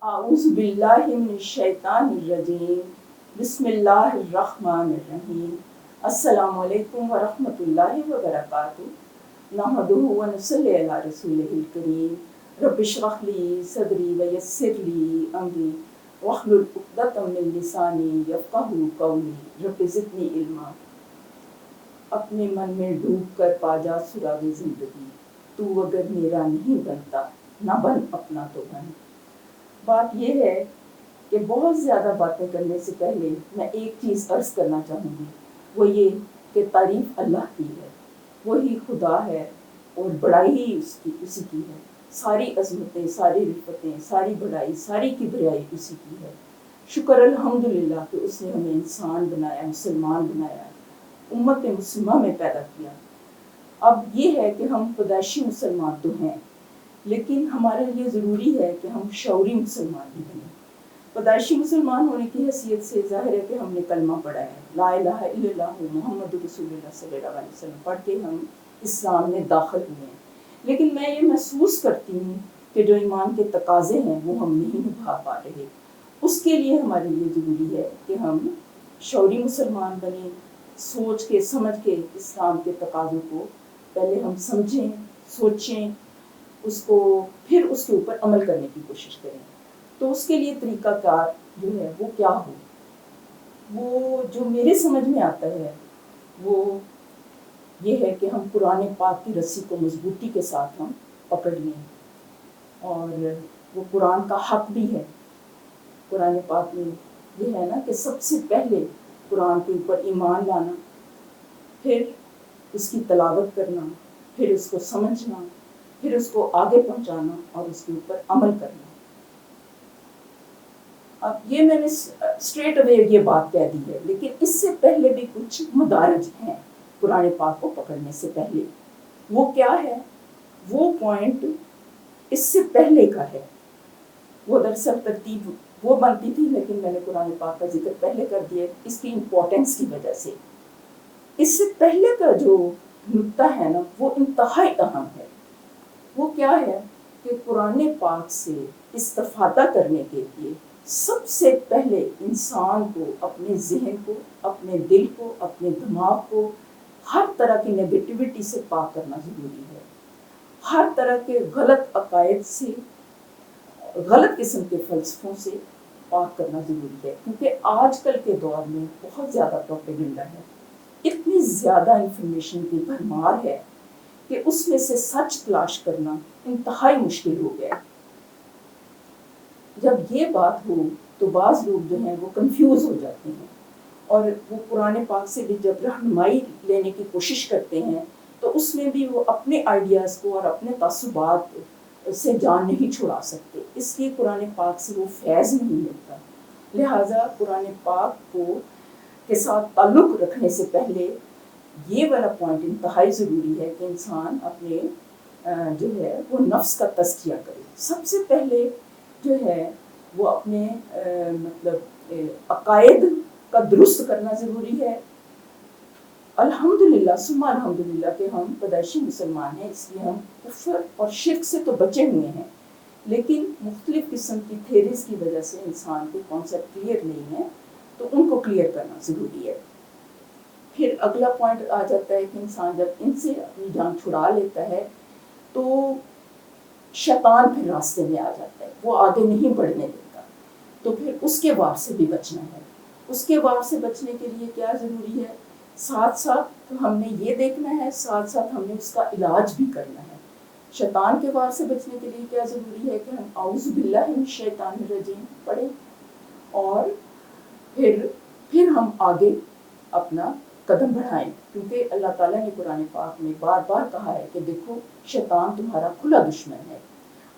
اعوذ باللہ من الشیطان الرجیم بسم اللہ الرحمن الرحیم السلام علیکم ورحمۃ اللہ وبرکاتہ نحمدہ ونصلی علی رسولہ الکریم رب اشرح لی صدری ویسر لی امری واحلل عقدۃ من لسانی یفقہوا قولی رب زدنی علما۔ اپنے من میں ڈوب کر پا جا سراغ زندگی، تو اگر میرا نہیں بنتا نہ بن اپنا تو بن۔ بات یہ ہے کہ بہت زیادہ باتیں کرنے سے پہلے میں ایک چیز عرض کرنا چاہوں گی، وہ یہ کہ تعریف اللہ کی ہے، وہی خدا ہے اور بڑائی ہی اسی کی ہے۔ ساری عظمتیں، ساری رفتیں، ساری بڑائی، ساری کبریائی اسی کی ہے۔ شکر الحمدللہ کہ اس نے ہمیں انسان بنایا، مسلمان بنایا، امت مسلمہ میں پیدا کیا۔ اب یہ ہے کہ ہم پیدائشی مسلمان تو ہیں، لیکن ہمارے لیے ضروری ہے کہ ہم شعوری مسلمان بھی بنیں۔ پیدائشی مسلمان ہونے کی حیثیت سے ظاہر ہے کہ ہم نے کلمہ پڑھا ہے، لا الہ الا اللہ محمد رسول اللہ صلی اللہ علیہ وسلم پڑھ کے ہم اسلام میں داخل ہوئے ہیں، لیکن میں یہ محسوس کرتی ہوں کہ جو ایمان کے تقاضے ہیں وہ ہم نہیں نبھا پا رہے۔ اس کے لیے ہمارے لیے ضروری ہے کہ ہم شعوری مسلمان بنیں، سوچ کے سمجھ کے اسلام کے تقاضوں کو پہلے ہم سمجھیں، سوچیں، اس کو پھر اس کے اوپر عمل کرنے کی کوشش کریں۔ تو اس کے لیے طریقہ کار جو ہے وہ کیا ہو، وہ جو میرے سمجھ میں آتا ہے وہ یہ ہے کہ ہم قرآن پاک کی رسی کو مضبوطی کے ساتھ ہم پکڑ لیں، اور وہ قرآن کا حق بھی ہے۔ قرآن پاک میں یہ ہے نا کہ سب سے پہلے قرآن کے اوپر ایمان لانا، پھر اس کی تلاوت کرنا، پھر اس کو سمجھنا، پھر اس کو آگے پہنچانا اور اس کے اوپر عمل کرنا۔ اب یہ میں نے اسٹریٹ اوے یہ بات کہہ دی ہے، لیکن اس سے پہلے بھی کچھ مدارج ہیں قرآن پاک کو پکڑنے سے پہلے۔ وہ کیا ہے؟ وہ پوائنٹ اس سے پہلے کا ہے، وہ دراصل ترتیب وہ بنتی تھی، لیکن میں نے قرآن پاک کا ذکر پہلے کر دیا اس کی امپورٹنس کی وجہ سے۔ اس سے پہلے کا جو نقطہ ہے نا وہ انتہائی اہم ہے۔ وہ کیا ہے کہ قرآن پاک سے استفادہ کرنے کے لیے سب سے پہلے انسان کو اپنے ذہن کو، اپنے دل کو، اپنے دماغ کو ہر طرح کی نیگیٹیوٹی سے پاک کرنا ضروری ہے، ہر طرح کے غلط عقائد سے، غلط قسم کے فلسفوں سے پاک کرنا ضروری ہے، کیونکہ آج کل کے دور میں بہت زیادہ پروپیگنڈا ہے، اتنی زیادہ انفارمیشن کی بھرمار ہے کہ اس میں سے سچ تلاش کرنا انتہائی مشکل ہو گیا۔ جب یہ بات ہو تو بعض لوگ جو ہیں وہ کنفیوز ہو جاتے ہیں، اور وہ قرآن پاک سے بھی جب رہنمائی لینے کی کوشش کرتے ہیں تو اس میں بھی وہ اپنے آئیڈیاز کو اور اپنے تعصبات سے جان نہیں چھڑا سکتے، اس لیے قرآن پاک سے وہ فیض نہیں ملتا۔ لہٰذا قرآن پاک کو کے ساتھ تعلق رکھنے سے پہلے یہ والا پوائنٹ انتہائی ضروری ہے کہ انسان اپنے جو ہے وہ نفس کا تزکیہ کرے۔ سب سے پہلے جو ہے وہ اپنے مطلب عقائد کا درست کرنا ضروری ہے۔ الحمدللہ ثم الحمدللہ کہ ہم پیدائشی مسلمان ہیں، اس لیے ہم کفر اور شرک سے تو بچے ہوئے ہیں، لیکن مختلف قسم کی تھیریز کی وجہ سے انسان کے کانسیپٹ کلیئر نہیں ہیں، تو ان کو کلیئر کرنا ضروری ہے۔ پھر اگلا پوائنٹ آ جاتا ہے کہ انسان جب ان سے اپنی جان چھڑا لیتا ہے تو شیطان پھر راستے میں آ جاتا ہے، وہ آگے نہیں بڑھنے دیتا، تو پھر اس کے وار سے بھی بچنا ہے۔ اس کے وار سے بچنے کے لیے کیا ضروری ہے؟ ساتھ ساتھ ہم نے یہ دیکھنا ہے، ساتھ ساتھ ہم نے اس کا علاج بھی کرنا ہے۔ شیطان کے وار سے بچنے کے لیے کیا ضروری ہے کہ ہم اعوذ باللہ من الشیطان الرجیم پڑھیں، اور پھر ہم آگے اپنا قدم بڑھائیں، کیونکہ اللہ تعالیٰ نے قرآن پاک میں بار بار کہا ہے کہ دیکھو شیطان تمہارا کھلا دشمن ہے۔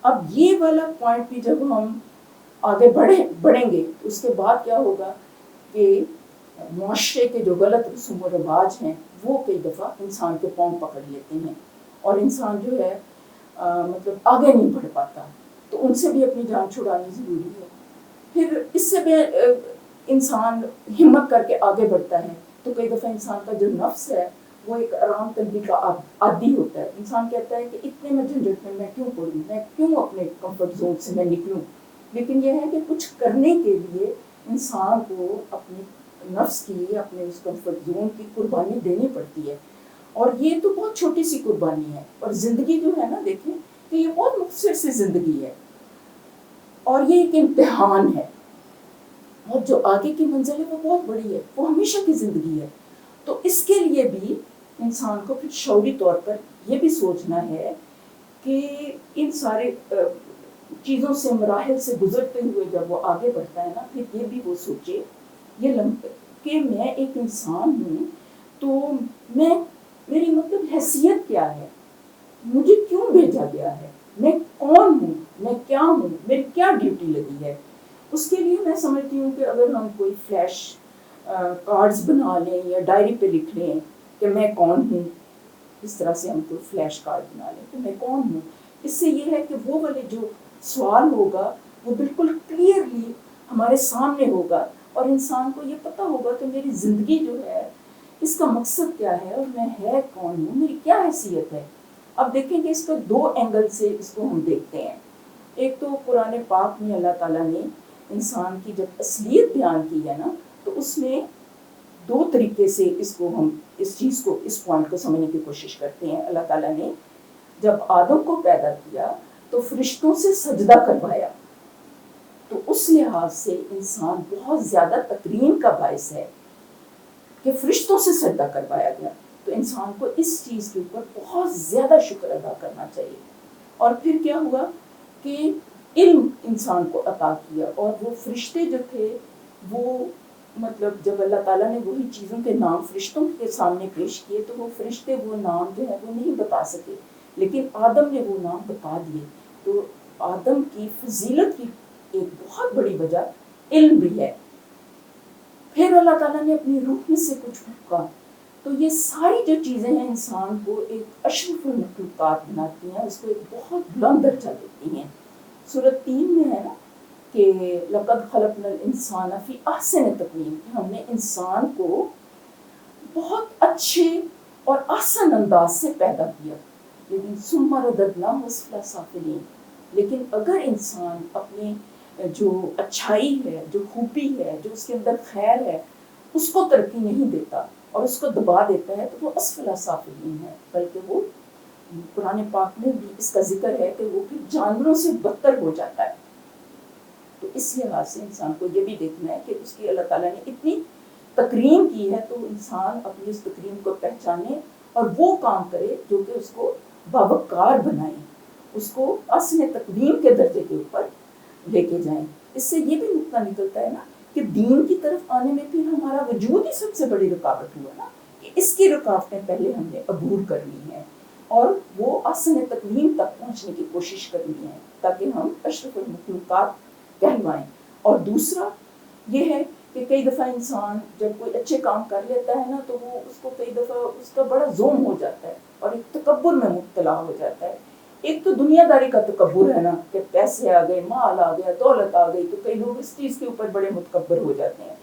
اب یہ والا پوائنٹ بھی جب ہم آگے بڑھیں گے تو اس کے بعد کیا ہوگا کہ معاشرے کے جو غلط رسوم و رواج ہیں وہ کئی دفعہ انسان کے پاؤں پکڑ لیتے ہیں، اور انسان جو ہے مطلب آگے نہیں بڑھ پاتا، تو ان سے بھی اپنی جان چھڑانی ضروری ہے۔ پھر اس سے بھی انسان ہمت کر کے آگے بڑھتا ہے، تو کئی دفعہ انسان کا جو نفس ہے وہ ایک آرام طلبی کا عادی ہوتا ہے۔ انسان کہتا ہے کہ اتنے میں جھنجھٹ میں کیوں پڑوں، میں کیوں اپنے کمفرٹ زون سے میں نکلوں، لیکن یہ ہے کہ کچھ کرنے کے لیے انسان کو اپنی نفس کی، اپنے اس کمفرٹ زون کی قربانی دینی پڑتی ہے، اور یہ تو بہت چھوٹی سی قربانی ہے. اور زندگی جو ہے نا، دیکھیں کہ یہ بہت مختصر سی زندگی ہے، اور یہ ایک امتحان ہے، اور جو آگے کی منزل ہے وہ بہت بڑی ہے، وہ ہمیشہ کی زندگی ہے. تو اس کے لیے بھی انسان کو پھر شعوری طور پر یہ بھی سوچنا ہے کہ ان سارے چیزوں سے، مراحل سے گزرتے ہوئے جب وہ آگے بڑھتا ہے نا، پھر یہ بھی وہ سوچے کہ میں ایک انسان ہوں، تو میری مطلب حیثیت کیا ہے، مجھے کیوں بھیجا گیا ہے، میں کون ہوں، میں کیا ہوں، میری کیا ڈیوٹی لگی ہے. اس کے لیے میں سمجھتی ہوں کہ اگر ہم کوئی فلیش کارڈز بنا لیں یا ڈائری پہ لکھ لیں کہ میں کون ہوں، اس طرح سے ہم کوئی فلیش کارڈ بنا لیں کہ میں کون ہوں، اس سے یہ ہے کہ وہ والے جو سوال ہوگا وہ بالکل کلیئرلی ہمارے سامنے ہوگا، اور انسان کو یہ پتہ ہوگا کہ میری زندگی جو ہے اس کا مقصد کیا ہے، اور میں ہے کون ہوں، میری کیا حیثیت ہے. اب دیکھیں کہ اس کو دو اینگل سے اس کو ہم دیکھتے ہیں. ایک تو قرآن پاک میں اللہ تعالیٰ نے انسان کی جب اصلیت بیان کی ہے نا، تو اس میں دو طریقے سے ہم اس چیز کو، اس پوائنٹ کو سمجھنے کی کوشش کرتے ہیں. اللہ تعالیٰ نے جب آدم کو پیدا کیا تو فرشتوں سے سجدہ کروایا، تو اس لحاظ سے انسان بہت زیادہ تکریم کا باعث ہے کہ فرشتوں سے سجدہ کروایا گیا. تو انسان کو اس چیز کے اوپر بہت زیادہ شکر ادا کرنا چاہیے. اور پھر کیا ہوا کہ علم انسان کو عطا کیا، اور وہ فرشتے جو تھے وہ مطلب جب اللہ تعالیٰ نے وہی چیزوں کے نام فرشتوں کے سامنے پیش کیے تو وہ فرشتے وہ نام جو ہے وہ نہیں بتا سکے، لیکن آدم نے وہ نام بتا دیے. تو آدم کی فضیلت کی ایک بہت بڑی وجہ علم بھی ہے. پھر اللہ تعالیٰ نے اپنی روح میں سے کچھ پھونکا. تو یہ ساری جو چیزیں ہیں انسان کو ایک اشرف المخلوقات بناتی ہیں، اس کو ایک بہت بلند درجہ دیتی ہیں. سورۃ 3 میں ہے نا کہ لقد خلقنا الانسان فی احسن تقویم، کہ ہم نے انسان کو بہت اچھے اور آسان انداز سے پیدا کیا. لیکن ثم رددناہ اسفل سافلین، لیکن اگر انسان اپنے جو اچھائی ہے، جو خوبی ہے، جو اس کے اندر خیر ہے، اس کو ترقی نہیں دیتا اور اس کو دبا دیتا ہے، تو وہ اسفل سافلین ہے. بلکہ وہ قرآن پاک میں بھی اس کا ذکر ہے کہ وہ پھر جانوروں سے بدتر ہو جاتا ہے. تو اس لحاظ سے انسان کو یہ بھی دیکھنا ہے کہ اس کی اللہ تعالیٰ نے اتنی تکریم کی ہے، تو انسان اپنی اس تکریم کو پہچانے اور وہ کام کرے جو کہ اس کو باوقار بنائیں، اس کو اصل تقویم کے درجے کے اوپر لے کے جائیں. اس سے یہ بھی نقطہ نکلتا ہے نا کہ دین کی طرف آنے میں پھر ہمارا وجود ہی سب سے بڑی رکاوٹ ہوا نا، کہ اس کی رکاوٹیں پہلے ہم نے عبور کرنی ہے اور وہ اصل تقویم تک پہنچنے کی کوشش کرنی ہے تاکہ ہم اشرف المخلوقات کہلوائیں. اور دوسرا یہ ہے کہ کئی دفعہ انسان جب کوئی اچھے کام کر لیتا ہے نا تو وہ اس کو کئی دفعہ اس کا بڑا زوم ہو جاتا ہے اور ایک تکبر میں مبتلا ہو جاتا ہے. ایک تو دنیا داری کا تکبر ہے نا کہ پیسے آ گئے، مال آ گیا، دولت آ گئی، تو کئی لوگ اس چیز کے اوپر بڑے متکبر ہو جاتے ہیں.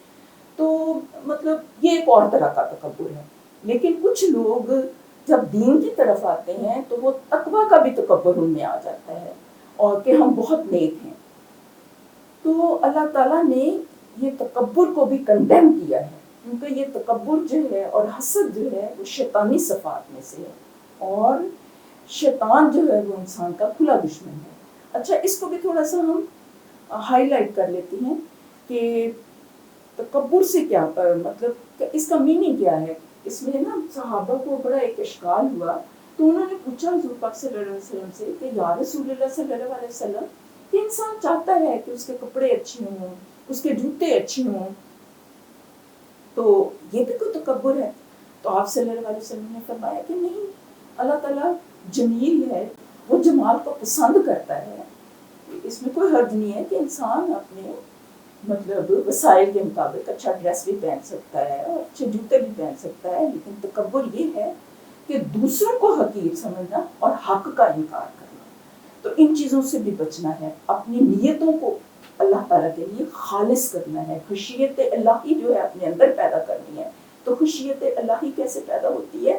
تو مطلب یہ ایک اور طرح کا تکبر ہے. لیکن کچھ لوگ جب دین کی طرف آتے ہیں تو وہ تقویٰ کا بھی تکبر ان میں آ جاتا ہے اور کہ ہم بہت نیک ہیں. تو اللہ تعالیٰ نے یہ تکبر کو بھی کنڈیم کیا ہے، کیونکہ یہ تکبر جو ہے اور حسد جو ہے وہ شیطانی صفات میں سے ہے، اور شیطان جو ہے وہ انسان کا کھلا دشمن ہے. اچھا، اس کو بھی تھوڑا سا ہم ہائی لائٹ کر لیتے ہیں کہ تکبر سے کیا مطلب اس کا میننگ کیا ہے. اس میں نا صحابہ کو بڑا ایک اشکال ہوا، تو انہوں نے پوچھا حضور پاک صلی اللہ علیہ وسلم سے کہ یا رسول اللہ صلی اللہ علیہ وسلم، کہ انسان چاہتا ہے کہ اس کے کپڑے اچھے ہوں، اس کے جوتے اچھے ہوں، تو یہ بھی کوئی تکبر ہے؟ تو آپ صلی اللہ علیہ وسلم نے فرمایا کہ نہیں، اللہ تعالیٰ جمیل ہے، وہ جمال کو پسند کرتا ہے. اس میں کوئی حرج نہیں ہے کہ انسان اپنے مطلب وسائل کے مطابق اچھا ڈریس بھی پہن سکتا ہے اور اچھے جوتے بھی پہن سکتا ہے. لیکن تکبر یہ ہے کہ دوسروں کو حقیر سمجھنا اور حق کا انکار کرنا. تو ان چیزوں سے بھی بچنا ہے، اپنی نیتوں کو اللہ تعالیٰ کے لیے خالص کرنا ہے. خشیت الہی جو ہے اپنے اندر پیدا کرنی ہے. تو خشیت الہی کیسے پیدا ہوتی ہے؟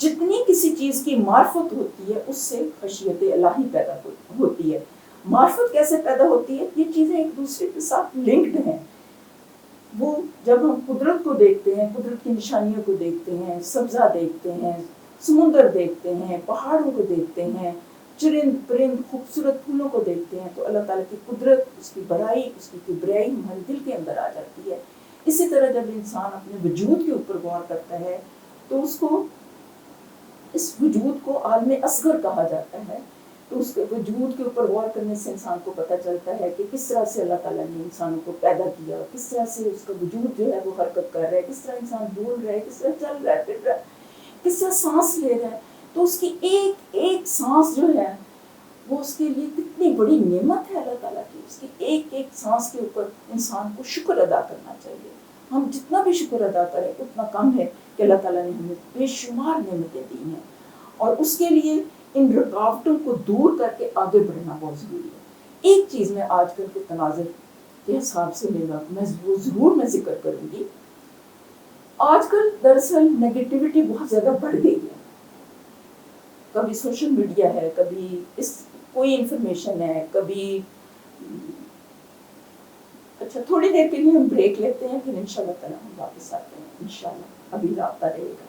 جتنی کسی چیز کی معرفت ہوتی ہے اس سے خشیت الہی پیدا ہوتی ہے. معرفت کیسے پیدا ہوتی ہے؟ یہ چیزیں ایک دوسرے کے ساتھ لنکڈ ہیں. وہ جب ہم قدرت کو دیکھتے ہیں، قدرت کی نشانیوں کو دیکھتے ہیں، سبزہ دیکھتے ہیں، سمندر دیکھتے ہیں، پہاڑوں کو دیکھتے ہیں، چرند پرند خوبصورت پھولوں کو دیکھتے ہیں، تو اللہ تعالیٰ کی قدرت، اس کی بڑائی، اس کی کبریائی ہمارے دل کے اندر آ جاتی ہے. اسی طرح جب انسان اپنے وجود کے اوپر غور کرتا ہے تو اس کو، اس وجود کو عالم اصغر کہا جاتا ہے. تو اس کے وجود کے اوپر غور کرنے سے انسان کو پتہ چلتا ہے کہ کس طرح سے اللہ تعالیٰ نے انسانوں کو پیدا کیا، کس طرح سے اس کا وجود جو ہے وہ حرکت کر رہا ہے، کس طرح انسان بول رہا ہے، کس طرح چل رہا ہے، پھر رہا ہے، کس طرح سانس لے رہا ہے. تو اس کی ایک ایک سانس جو ہے وہ اس کے لیے کتنی بڑی نعمت ہے اللہ تعالیٰ کی. اس کی ایک ایک سانس کے اوپر انسان کو شکر ادا کرنا چاہیے. ہم جتنا بھی شکر ادا کریں اتنا کم ہے کہ اللہ تعالیٰ نے ہمیں بے شمار نعمتیں دی ہیں، اور اس کے لیے ان رکاوٹوں کو دور کر کے آگے بڑھنا بہت ضروری ہے. ایک چیز میں آج کل کے تناظر کے حساب سے وہ ضرور میں ذکر کروں گی. آج کل دراصل نیگیٹیوٹی بہت زیادہ بڑھ گئی ہے. کبھی سوشل میڈیا ہے، کبھی کوئی انفارمیشن ہے، کبھی اچھا تھوڑی دیر کے لیے ہم بریک لیتے ہیں، پھر انشاءاللہ تعالیٰ ہم واپس آتے ہیں. انشاءاللہ ابھی رابطہ رہے گا.